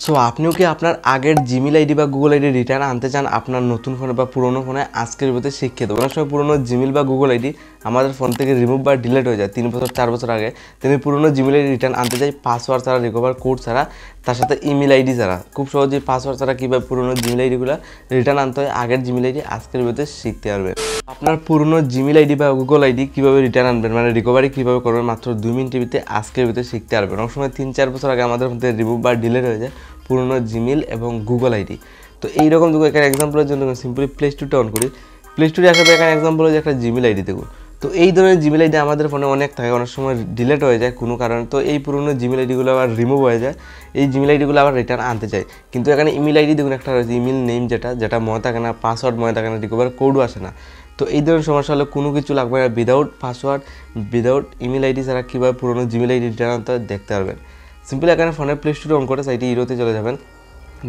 So আপনিও কি আপনার আগের জিমেল আইডি বা গুগল আইডি রিটার্ন আনতে চান আপনার নতুন ফোনে বা পুরোনো ফোনে? আজকের ভিতরে শিখিয়ে দেবো। অনেক সময় পুরোনো জিমেল বা গুগল আইডি আমাদের ফোন থেকে রিমুভ বা ডিলিট হয়ে যায় 3 বছর 4 বছর আগে। তেমনি পুরোনো জিমেল আইডি রিটার্ন আনতে চাই পাসওয়ার্ড ছাড়া, রিকভার কোড ছাড়া, তার সাথে ইমেল আইডি ছাড়া। খুব সহজেই পাসওয়ার্ড ছাড়া কীভাবে পুরোনো জিমেল আইডিগুলো রিটার্ন আনতে হয় আগের জিমেল আইডি আজকের ভিতরে শিখতে পারবেন। আপনার পুরোনো জিমেল আইডি বা গুগল আইডি কীভাবে রিটার্ন আনবেন, মানে রিকভারি কীভাবে করবেন, মাত্র 2 মিনিটের ভিতরে আজকের ভিতরে শিখতে পারবেন। অনেক সময় 3-4 বছর আগে আমাদের মধ্যে রিমুভ বা ডিলিট হয়ে যায় পুরোনো জিমেল এবং গুগল আইডি। তো এইরকম দেখুন এখানে এক্সাম্পলের জন্য সিম্পলি প্লে স্টোরটা অন করি। প্লে স্টোরে আসার পর এখানে এক্সাম্পল হচ্ছে একটা জিমেল আইডি দেখুন। তো এই ধরনের জিমেল আইডি আমাদের ফোনে অনেক থাকে, অনেক সময় ডিলিট হয়ে যায় কোনো কারণে। তো এই পুরোনো জিমেল আইডিগুলো আবার রিমুভ হয়ে যায়, এই জিমেল আইডিগুলো আবার রিটার্ন আনতে চাই। কিন্তু এখানে ইমেল আইডি দেখুন একটা রয়েছে, ইমেল নেম যেটা মনে থাকে না, পাসওয়ার্ড মনে থাকে না, রিকভার কোডও আসে না। তো এই ধরনের সমস্যা হলে কোনো কিছু লাগবে না, without password without email ID ছাড়া কীভাবে পুরোনো জিমেল আইডি রিটার্ন আনতে হয় দেখতে পারবেন। সিম্পলি এখানে ফোনের প্লে স্টোরে অন করে সাইটে ইরোতে চলে যাবেন,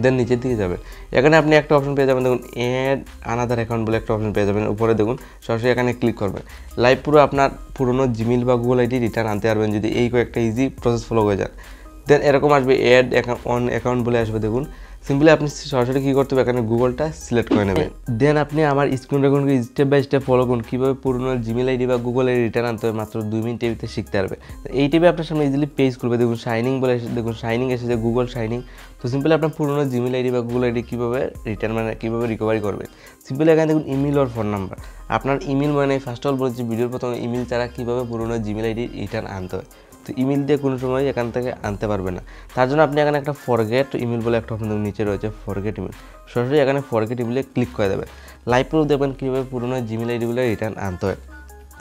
দেন নিচের দিকে যাবেন। এখানে আপনি একটা অপশন পেয়ে যাবেন দেখুন, অ্যাড আনাদার অ্যাকাউন্ট বলে একটা অপশন পেয়ে যাবেন। উপরে দেখুন সরাসরি এখানে ক্লিক করবেন। লাইভ পুরো আপনার পুরোনো জিমেল বা গুগল আইডি রিটার্ন আনতে পারবেন যদি এই কয়েকটা ইজি প্রসেস ফলো হয়ে যান। দেন এরকম আসবে অ্যাড অন অ্যাকাউন্ট বলে আসবে দেখুন। সিম্পলি আপনি সরাসরি কী করতে হবে, এখানে গুগলটা সিলেক্ট করে নেবেন। দেন আপনি আমার স্ক্রিন রেকর্ডকে স্টেপ বাই স্টেপ ফলো করুন কীভাবে পুরোনো জিমেল আইডি বা গুগল আইডি রিটার্ন আনতে হবে মাত্র 2 মিনিটের ভিতরে শিখতে পারবে। এই টিপে আপনার সামনে ইজিলি পেজ খুলবে দেখুন, শাইনিং বলে দেখুন, শাইনিং এসেছে, গুগল শাইনিং। তো সিম্পলি আপনার পুরোনো জিমেল আইডি বা গুগল আইডি কীভাবে রিটার্ন মানে কীভাবে রিকভারি করবে। সিম্পলি এখানে দেখুন ইমেল ওর ফোন নাম্বার। আপনার ইমেল মানে ফার্স্ট অফ অল বলেছি ভিডিওর প্রথমে ইমেল ছাড়া কীভাবে পুরোনো জিমেল আইডি রিটার্ন আনতে হয়। তো ইমেল দিয়ে কোনো সময় এখান থেকে আনতে পারবে না। তার জন্য আপনি এখানে একটা ফরগেট ইমেল বলে একটা অপশন নিচে রয়েছে, ফরগেট ইমেল। সরাসরি এখানে ফরগেট ইমেলে ক্লিক করে দেবেন। লাইভ প্রুফ দেবেন কীভাবে পুরোনো জিমেল আইডিগুলো রিটার্ন আনতে হয়।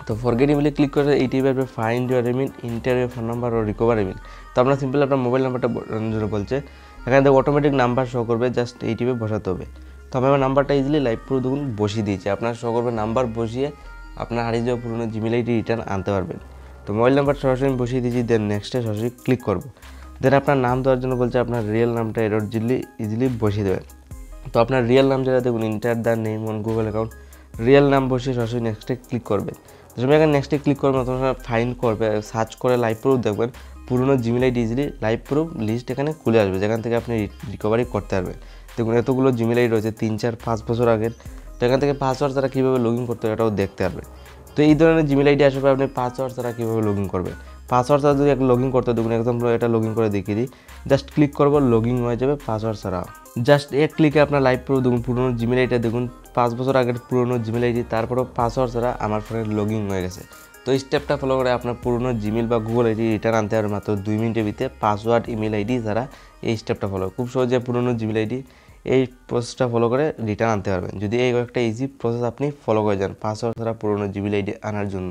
তো ফরগেট ইমেলে ক্লিক করে এই টিপে আসবে find your email, enter your phone number ও রিকভার ইমেল। তো আপনার সিম্পল আপনার মোবাইল নাম্বারটা জন্য বলছে, এখানে দেখো অটোমেটিক নাম্বার শো করবে, জাস্ট এই টিপে বসাতে হবে। তো আমি আমার নাম্বারটা ইজিলি লাইভ প্রুফ দেখুন বসিয়ে দিয়েছি। আপনার শো করবে নাম্বার বসিয়ে আপনার হারিয়ে যাওয়া পুরোনো জিমেল আইডি রিটার্ন আনতে পারবেন। তো মোবাইল নাম্বার সরাসরি আমি বসিয়ে দিয়েছি, দেন নেক্সটে সরাসরি ক্লিক করবো। দেন আপনার নাম দেওয়ার জন্য বলছে আপনার রিয়েল নামটা ইজিলি বসিয়ে দেবেন। তো আপনার রিয়েল নাম যেটা দেখুন, enter the name on Google account, real নাম বসিয়ে সরাসরি নেক্সটে ক্লিক করবেন। যখন এখানে নেক্সটে ক্লিক করবেন তখন ফাইন্ড করবে, সার্চ করে লাইভ প্রুফ দেখবেন পুরোনো Gmail ID easily live proof list এখানে খুলে আসবে, যেখান থেকে আপনি রিকভারি করতে পারবেন। দেখুন এতগুলো জিমেল আইডি রয়েছে 3, 4, 5 বছর আগের। তো এখান থেকে পাসওয়ার্ড ছাড়া কীভাবে লগ ইন করতে হবে এটাও দেখতে পারবেন। তো এই ধরনের জিমেল আইডি আসবে আপনি পাসওয়ার্ড ছাড়া কীভাবে লগ ইন করবেন। পাসওয়ার্ড ছাড়া যদি লগ ইন করতে দেখুন এক্সাম্পল এটা লগ ইন করে দেখিয়ে দিই, জাস্ট ক্লিক করবো লগ ইন হয়ে যাবে পাসওয়ার্ড ছাড়া। জাস্ট এক ক্লিকে আপনার লাইভ প্রুফ দেখুন পুরোনো জিমেল আইডিটা দেখুন 5 বছর আগের পুরোনো জিমেল আইডি, তারপরেও পাসওয়ার্ড ছাড়া আমার ফোনে লগ ইন হয়ে গেছে। তো এই স্টেপটা ফলো করে আপনার পুরোনো জিমেল বা গুগল আইডি রিটার্ন আনতে হবে মাত্র 2 মিনিটের ভিতরে পাসওয়ার্ড ইমেল আইডি ছাড়া। এই স্টেপটা ফলো খুব সহজে পুরোনো জিমেল আইডি এই প্রসেসটা ফলো করে রিটার্ন আনতে পারবেন যদি এই একটা ইজি প্রসেস আপনি ফলো করে যান পাসওয়ার্ড ছাড়া পুরোনো জিমেল আইডি আনার জন্য।